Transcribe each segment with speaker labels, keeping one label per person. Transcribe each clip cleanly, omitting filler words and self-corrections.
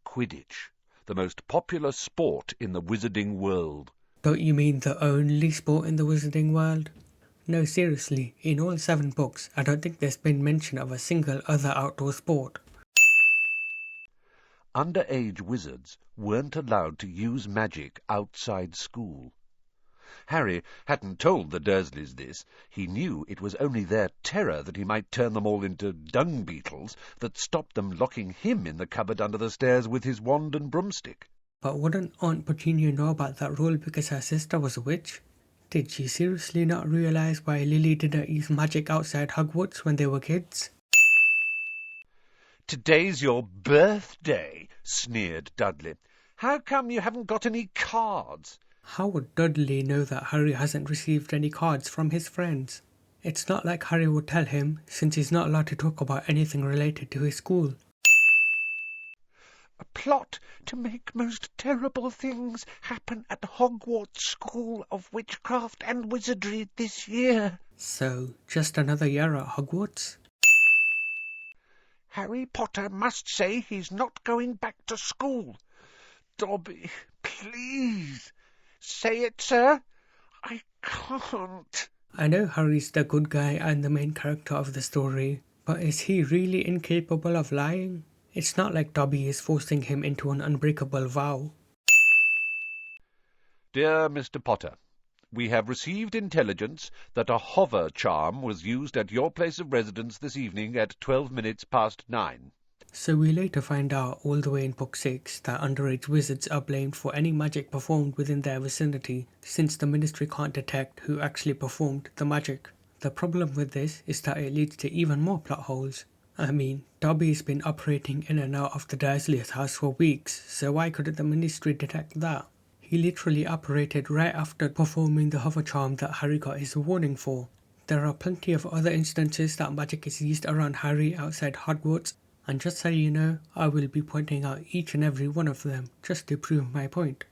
Speaker 1: Quidditch, the most popular sport in the wizarding world.
Speaker 2: Don't you mean the only sport in the wizarding world? No, seriously, in all 7 books, I don't think there's been mention of a single other outdoor sport.
Speaker 1: Underage wizards weren't allowed to use magic outside school. Harry hadn't told the Dursleys this. He knew it was only their terror that he might turn them all into dung beetles that stopped them locking him in the cupboard under the stairs with his wand and broomstick.
Speaker 2: But wouldn't Aunt Petunia know about that rule because her sister was a witch? Did she seriously not realize why Lily didn't use magic outside Hogwarts when they were kids?
Speaker 1: "Today's your birthday," sneered Dudley. "How come you haven't got any cards?"
Speaker 2: How would Dudley know that Harry hasn't received any cards from his friends? It's not like Harry would tell him, since he's not allowed to talk about anything related to his school.
Speaker 1: "A plot to make most terrible things happen at Hogwarts School of Witchcraft and Wizardry this year."
Speaker 2: So, just another year at Hogwarts?
Speaker 1: "Harry Potter must say he's not going back to school. Dobby, please. Say it, sir. I can't."
Speaker 2: I know Harry's the good guy and the main character of the story, but is he really incapable of lying? It's not like Dobby is forcing him into an unbreakable vow.
Speaker 1: "Dear Mr. Potter, we have received intelligence that a hover charm was used at your place of residence this evening at 12 minutes past 9.
Speaker 2: So we later find out all the way in Book 6 that underage wizards are blamed for any magic performed within their vicinity, since the Ministry can't detect who actually performed the magic. The problem with this is that it leads to even more plot holes. I mean, Dobby's been operating in and out of the Dursleys' house for weeks, so why couldn't the Ministry detect that? He literally operated right after performing the hover charm that Harry got his warning for. There are plenty of other instances that magic is used around Harry outside Hogwarts, and just so you know, I will be pointing out each and every one of them, just to prove my point.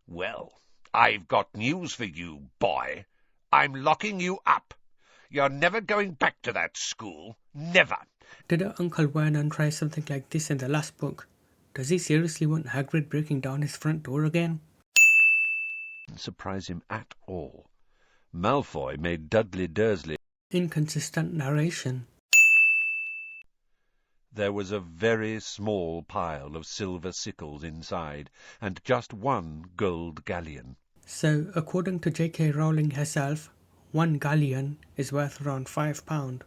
Speaker 1: "Well, I've got news for you, boy. I'm locking you up. You're never going back to that school. Never."
Speaker 2: Didn't Uncle Vernon try something like this in the last book? Does he seriously want Hagrid breaking down his front door again?
Speaker 1: Didn't surprise him at all. Malfoy made Dudley Dursley.
Speaker 2: Inconsistent narration.
Speaker 1: There was a very small pile of silver sickles inside, and just one gold galleon.
Speaker 2: So, according to J.K. Rowling herself, 1 galleon is worth around £5.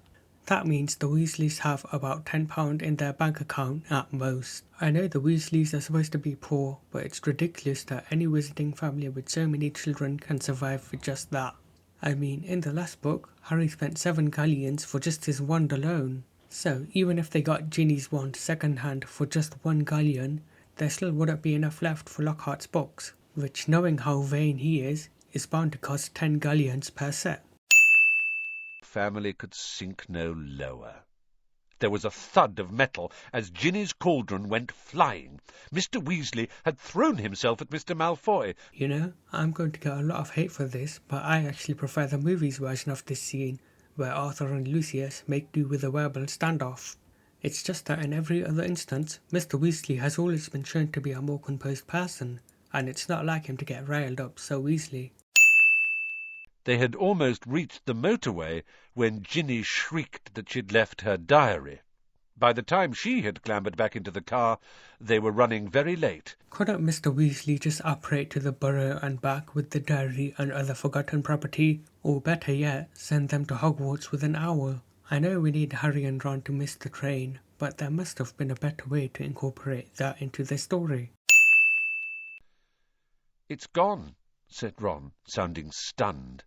Speaker 2: That means the Weasleys have about £10 in their bank account at most. I know the Weasleys are supposed to be poor, but it's ridiculous that any wizarding family with so many children can survive with just that. I mean, in the last book, Harry spent 7 galleons for just his wand alone. So, even if they got Ginny's wand second-hand for just 1 galleon, there still wouldn't be enough left for Lockhart's books, which, knowing how vain he is bound to cost 10 galleons per set.
Speaker 1: Family could sink no lower. There was a thud of metal as Ginny's cauldron went flying. Mr. Weasley had thrown himself at Mr. Malfoy.
Speaker 2: You know, I'm going to get a lot of hate for this, but I actually prefer the movie's version of this scene, where Arthur and Lucius make do with a verbal standoff. It's just that in every other instance, Mr. Weasley has always been shown to be a more composed person, and it's not like him to get riled up so easily.
Speaker 1: They had almost reached the motorway when Ginny shrieked that she'd left her diary. By the time she had clambered back into the car, they were running very late.
Speaker 2: Couldn't Mr. Weasley just operate to the Burrow and back with the diary and other forgotten property, or better yet, send them to Hogwarts with an hour? I know we need Harry and Ron to miss the train, but there must have been a better way to incorporate that into the story.
Speaker 1: "It's gone," said Ron, sounding stunned.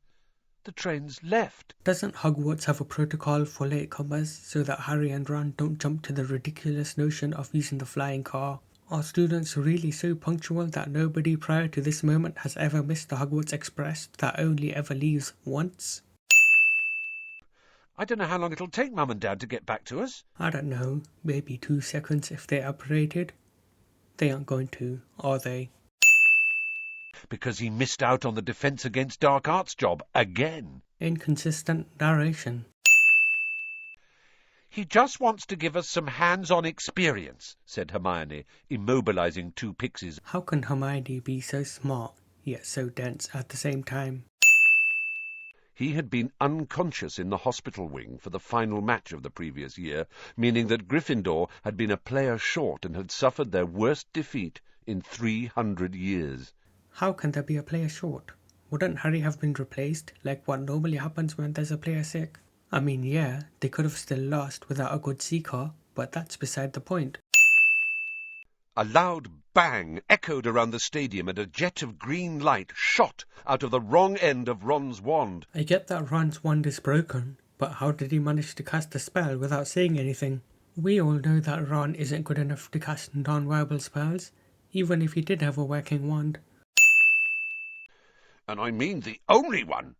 Speaker 1: "The train's left."
Speaker 2: Doesn't Hogwarts have a protocol for latecomers so that Harry and Ron don't jump to the ridiculous notion of using the flying car? Are students really so punctual that nobody prior to this moment has ever missed the Hogwarts Express that only ever leaves once?
Speaker 1: "I don't know how long it'll take Mum and Dad to get back to us."
Speaker 2: I don't know, maybe 2 seconds if they operated. They aren't going to, are they?
Speaker 1: Because he missed out on the Defence Against Dark Arts job again.
Speaker 2: Inconsistent narration.
Speaker 1: "He just wants to give us some hands-on experience," said Hermione, immobilizing two pixies.
Speaker 2: How can Hermione be so smart, yet so dense at the same time?
Speaker 1: He had been unconscious in the hospital wing for the final match of the previous year, meaning that Gryffindor had been a player short and had suffered their worst defeat in 300 years.
Speaker 2: How can there be a player short? Wouldn't Harry have been replaced, like what normally happens when there's a player sick? I mean, yeah, they could have still lost without a good seeker, but that's beside the point.
Speaker 1: A loud bang echoed around the stadium and a jet of green light shot out of the wrong end of Ron's wand.
Speaker 2: I get that Ron's wand is broken, but how did he manage to cast the spell without saying anything? We all know that Ron isn't good enough to cast non-verbal spells, even if he did have a working wand.
Speaker 1: And I mean the only one.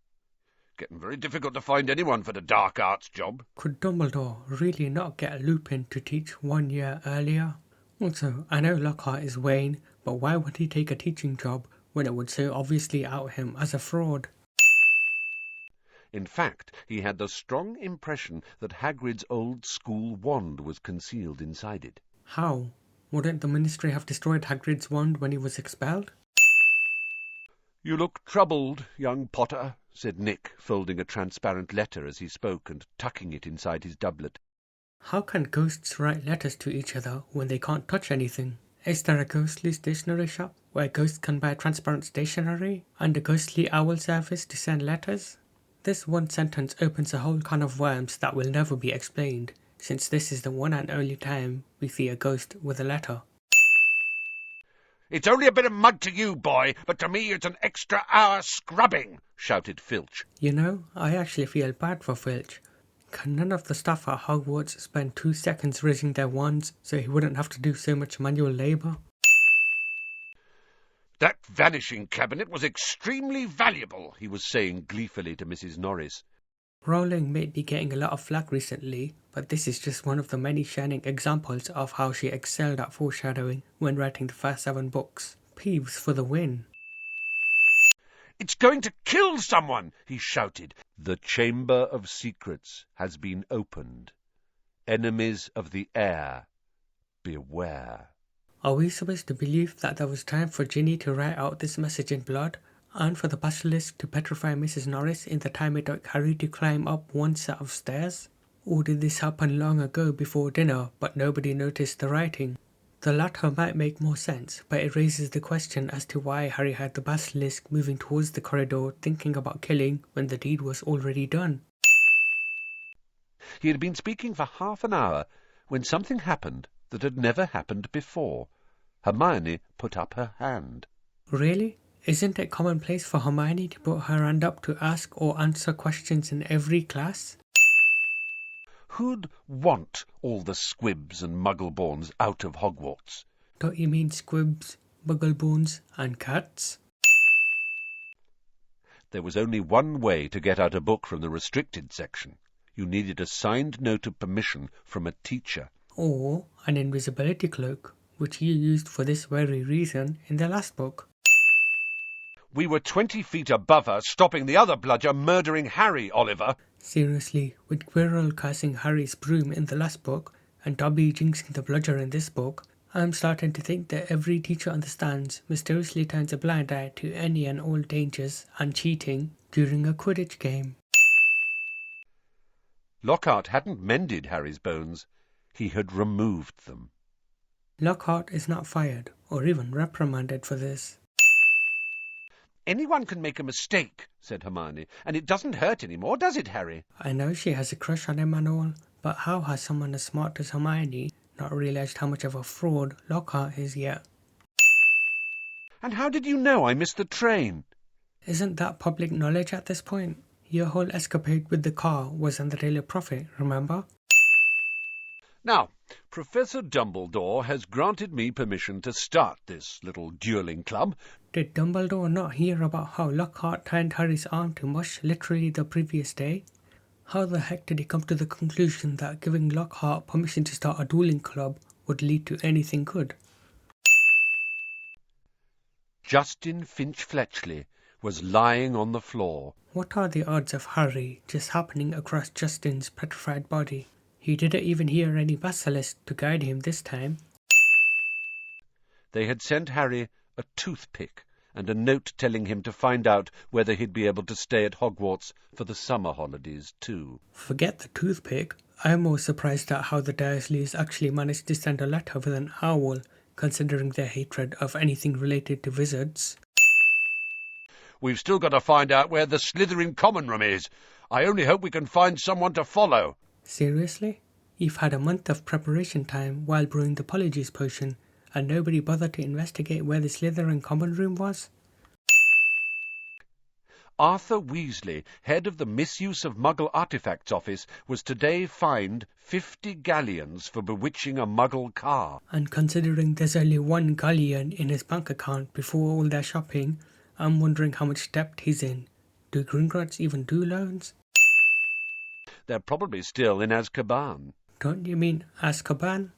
Speaker 1: Getting very difficult to find anyone for the dark arts job.
Speaker 2: Could Dumbledore really not get Lupin to teach 1 year earlier? Also, I know Lockhart is Wayne, but why would he take a teaching job when it would so obviously out him as a fraud?
Speaker 1: In fact, he had the strong impression that Hagrid's old school wand was concealed inside it.
Speaker 2: How? Wouldn't the Ministry have destroyed Hagrid's wand when he was expelled?
Speaker 1: "You look troubled, young Potter," said Nick, folding a transparent letter as he spoke and tucking it inside his doublet.
Speaker 2: How can ghosts write letters to each other when they can't touch anything? Is there a ghostly stationery shop where ghosts can buy transparent stationery and a ghostly owl service to send letters? This one sentence opens a whole can of worms that will never be explained, since this is the one and only time we see a ghost with a letter.
Speaker 1: "It's only a bit of mud to you, boy, but to me it's an extra hour scrubbing," shouted Filch.
Speaker 2: You know, I actually feel bad for Filch. Can none of the staff at Hogwarts spend 2 seconds raising their wands so he wouldn't have to do so much manual labour?
Speaker 1: "That vanishing cabinet was extremely valuable," he was saying gleefully to Mrs. Norris.
Speaker 2: Rowling may be getting a lot of flack recently, but this is just one of the many shining examples of how she excelled at foreshadowing when writing the first 7 books. Peeves for the win.
Speaker 1: "It's going to kill someone," he shouted. "The Chamber of Secrets has been opened. Enemies of the air, beware."
Speaker 2: Are we supposed to believe that there was time for Ginny to write out this message in blood, and for the basilisk to petrify Mrs. Norris in the time it took Harry to climb up one set of stairs? Or did this happen long ago before dinner, but nobody noticed the writing? The latter might make more sense, but it raises the question as to why Harry had the basilisk moving towards the corridor thinking about killing when the deed was already done.
Speaker 1: He had been speaking for half an hour when something happened that had never happened before. Hermione put up her hand.
Speaker 2: Really? Isn't it commonplace for Hermione to put her hand up to ask or answer questions in every class?
Speaker 1: Who'd want all the squibs and muggleborns out of Hogwarts?
Speaker 2: Don't you mean squibs, bugglebones, and cats?
Speaker 1: There was only one way to get out a book from the restricted section. You needed a signed note of permission from a teacher.
Speaker 2: Or an invisibility cloak, which you used for this very reason in the last book.
Speaker 1: "We were 20 feet above her, stopping the other bludger murdering Harry, Oliver."
Speaker 2: Seriously, with Quirrell cursing Harry's broom in the last book, and Dobby jinxing the bludger in this book, I'm starting to think that every teacher understands mysteriously turns a blind eye to any and all dangers and cheating during a Quidditch game.
Speaker 1: Lockhart hadn't mended Harry's bones. He had removed them.
Speaker 2: Lockhart is not fired, or even reprimanded for this.
Speaker 1: "Anyone can make a mistake," said Hermione, "and it doesn't hurt any more, does it, Harry?"
Speaker 2: I know she has a crush on him and all, but how has someone as smart as Hermione not realised how much of a fraud Lockhart is yet?
Speaker 1: "And how did you know I missed the train?"
Speaker 2: Isn't that public knowledge at this point? Your whole escapade with the car was on the Daily Prophet, remember?
Speaker 1: "Now, Professor Dumbledore has granted me permission to start this little duelling club."
Speaker 2: Did Dumbledore not hear about how Lockhart turned Harry's arm to mush literally the previous day? How the heck did he come to the conclusion that giving Lockhart permission to start a dueling club would lead to anything good?
Speaker 1: Justin Finch-Fletchley was lying on the floor.
Speaker 2: What are the odds of Harry just happening across Justin's petrified body? He didn't even hear any basilisk to guide him this time.
Speaker 1: They had sent Harry a toothpick and a note telling him to find out whether he'd be able to stay at Hogwarts for the summer holidays too.
Speaker 2: Forget the toothpick. I'm more surprised at how the Dursleys actually managed to send a letter with an owl, considering their hatred of anything related to wizards.
Speaker 1: We've still got to find out where the Slytherin common room is. I only hope we can find someone to follow.
Speaker 2: Seriously? You've had a month of preparation time while brewing the Polyjuice potion, and nobody bothered to investigate where the Slytherin common room was?
Speaker 1: Arthur Weasley, head of the Misuse of Muggle Artifacts Office, was today fined 50 galleons for bewitching a Muggle car.
Speaker 2: And considering there's only 1 galleon in his bank account before all their shopping, I'm wondering how much debt he's in. Do Gringotts even do loans?
Speaker 1: They're probably still in Azkaban.
Speaker 2: Don't you mean Azkaban?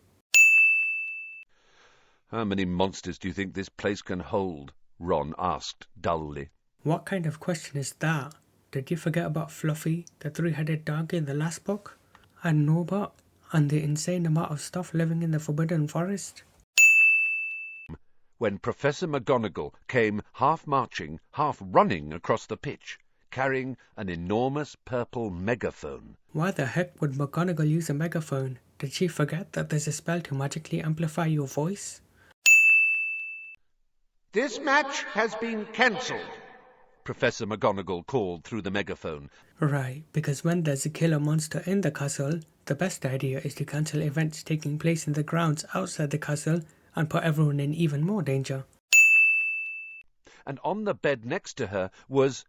Speaker 1: How many monsters do you think this place can hold? Ron asked dully.
Speaker 2: What kind of question is that? Did you forget about Fluffy, the 3-headed dog in the last book? And Norbert, and the insane amount of stuff living in the Forbidden Forest?
Speaker 1: When Professor McGonagall came half marching, half running across the pitch, carrying an enormous purple megaphone.
Speaker 2: Why the heck would McGonagall use a megaphone? Did she forget that there's a spell to magically amplify your voice?
Speaker 1: This match has been cancelled, Professor McGonagall called through the megaphone.
Speaker 2: Right, because when there's a killer monster in the castle, the best idea is to cancel events taking place in the grounds outside the castle and put everyone in even more danger.
Speaker 1: And on the bed next to her was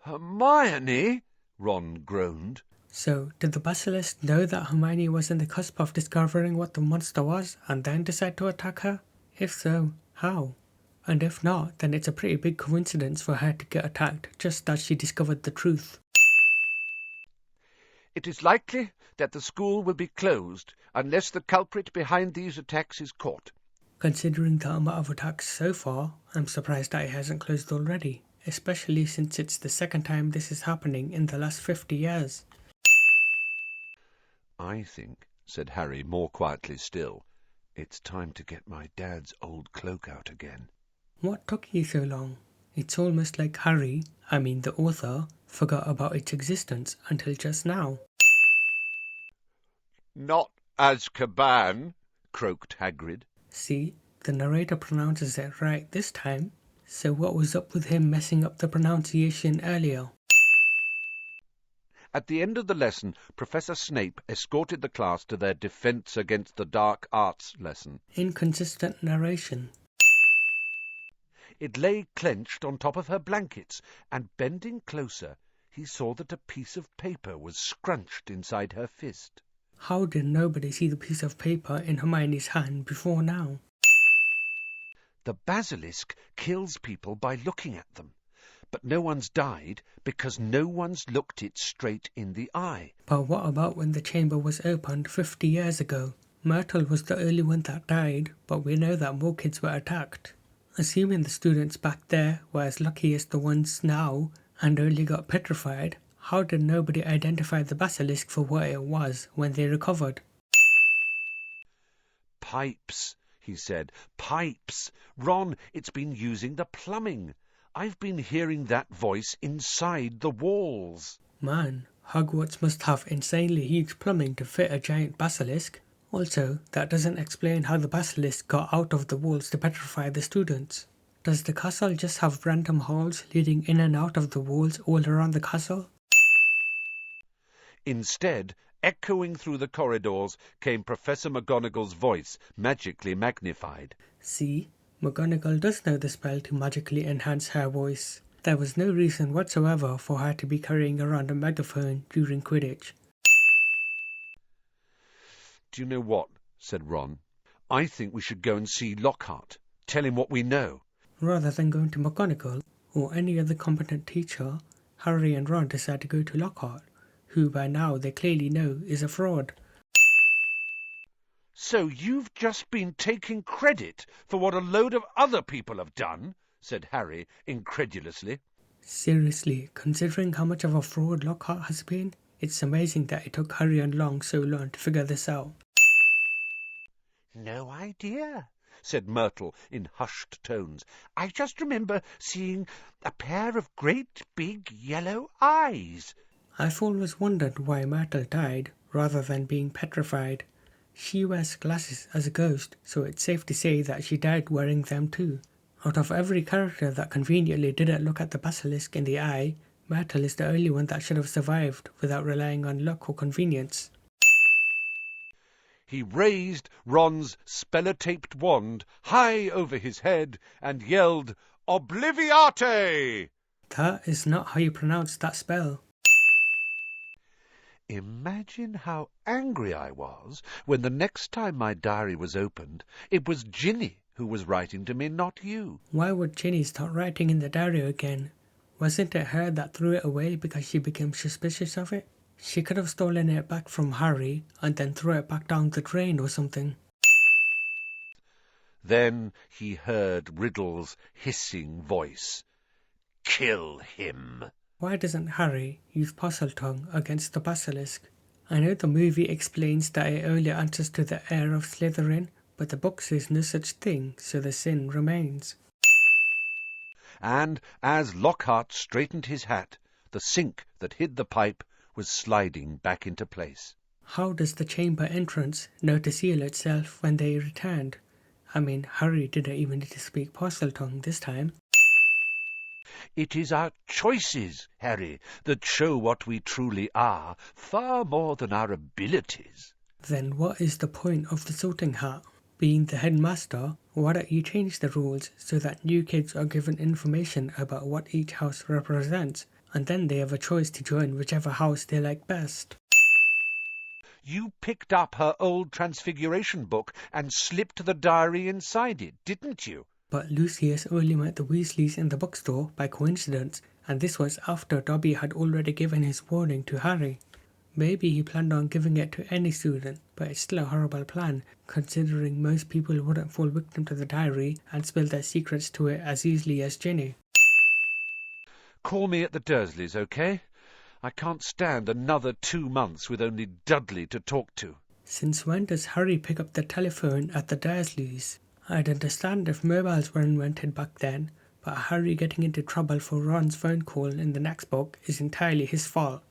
Speaker 1: Hermione, Ron groaned.
Speaker 2: So, did the basilisk know that Hermione was in the cusp of discovering what the monster was and then decide to attack her? If so, how? And if not, then it's a pretty big coincidence for her to get attacked just as she discovered the truth.
Speaker 1: It is likely that the school will be closed unless the culprit behind these attacks is caught.
Speaker 2: Considering the amount of attacks so far, I'm surprised that it hasn't closed already, especially since it's the second time this is happening in the last 50 years.
Speaker 1: I think, said Harry more quietly still, it's time to get my dad's old cloak out again.
Speaker 2: What took you so long? It's almost like Harry, the author, forgot about its existence until just now.
Speaker 1: Not Azkaban, croaked Hagrid.
Speaker 2: See, the narrator pronounces it right this time. So what was up with him messing up the pronunciation earlier?
Speaker 1: At the end of the lesson, Professor Snape escorted the class to their Defense Against the Dark Arts lesson.
Speaker 2: Inconsistent narration.
Speaker 1: It lay clenched on top of her blankets, and bending closer, he saw that a piece of paper was scrunched inside her fist.
Speaker 2: How did nobody see the piece of paper in Hermione's hand before now?
Speaker 1: The basilisk kills people by looking at them, but no one's died because no one's looked it straight in the eye.
Speaker 2: But what about when the chamber was opened 50 years ago? Myrtle was the only one that died, but we know that more kids were attacked. Assuming the students back there were as lucky as the ones now and only got petrified, how did nobody identify the basilisk for what it was when they recovered?
Speaker 1: Pipes, he said. Pipes. Ron, it's been using the plumbing. I've been hearing that voice inside the walls.
Speaker 2: Man, Hogwarts must have insanely huge plumbing to fit a giant basilisk. Also, that doesn't explain how the basilisk got out of the walls to petrify the students. Does the castle just have random halls leading in and out of the walls all around the castle?
Speaker 1: Instead, echoing through the corridors, came Professor McGonagall's voice, magically magnified.
Speaker 2: See, McGonagall does know the spell to magically enhance her voice. There was no reason whatsoever for her to be carrying around a megaphone during Quidditch.
Speaker 1: Do you know what? Said Ron. I think we should go and see Lockhart. Tell him what we know.
Speaker 2: Rather than going to McGonagall or any other competent teacher, Harry and Ron decide to go to Lockhart, who by now they clearly know is a fraud.
Speaker 1: So you've just been taking credit for what a load of other people have done? Said Harry incredulously.
Speaker 2: Seriously, considering how much of a fraud Lockhart has been, It's amazing that it took Harry and Long so long to figure this out.
Speaker 1: "No idea," said Myrtle in hushed tones. "I just remember seeing a pair of great big yellow eyes."
Speaker 2: I've always wondered why Myrtle died rather than being petrified. She wears glasses as a ghost, so it's safe to say that she died wearing them too. Out of every character that conveniently didn't look at the basilisk in the eye, Myrtle is the only one that should have survived without relying on luck or convenience.
Speaker 1: He raised Ron's speller-taped wand high over his head and yelled, "Obliviate!"
Speaker 2: That is not how you pronounce that spell.
Speaker 1: Imagine how angry I was when the next time my diary was opened, it was Ginny who was writing to me, not you.
Speaker 2: Why would Ginny start writing in the diary again? Wasn't it her that threw it away because she became suspicious of it? She could have stolen it back from Harry and then threw it back down the drain or something.
Speaker 1: Then he heard Riddle's hissing voice. "Kill him."
Speaker 2: Why doesn't Harry use Parseltongue against the basilisk? I know the movie explains that it only answers to the heir of Slytherin, but the book says no such thing, so the sin remains.
Speaker 1: And as Lockhart straightened his hat, the sink that hid the pipe was sliding back into place.
Speaker 2: How does the chamber entrance know to seal itself when they returned? I mean, Harry didn't even need to speak Parseltongue this time.
Speaker 1: It is our choices, Harry, that show what we truly are, far more than our abilities.
Speaker 2: Then what is the point of the sorting hat? Being the headmaster, why don't you change the rules so that new kids are given information about what each house represents, and then they have a choice to join whichever house they like best?
Speaker 1: You picked up her old Transfiguration book and slipped the diary inside it, didn't you?
Speaker 2: But Lucius only met the Weasleys in the bookstore by coincidence, and this was after Dobby had already given his warning to Harry. Maybe he planned on giving it to any student, but it's still a horrible plan, considering most people wouldn't fall victim to the diary and spill their secrets to it as easily as Ginny.
Speaker 1: Call me at the Dursleys, okay? I can't stand another 2 months with only Dudley to talk to.
Speaker 2: Since when does Harry pick up the telephone at the Dursleys? I'd understand if mobiles were invented back then, but Harry getting into trouble for Ron's phone call in the next book is entirely his fault.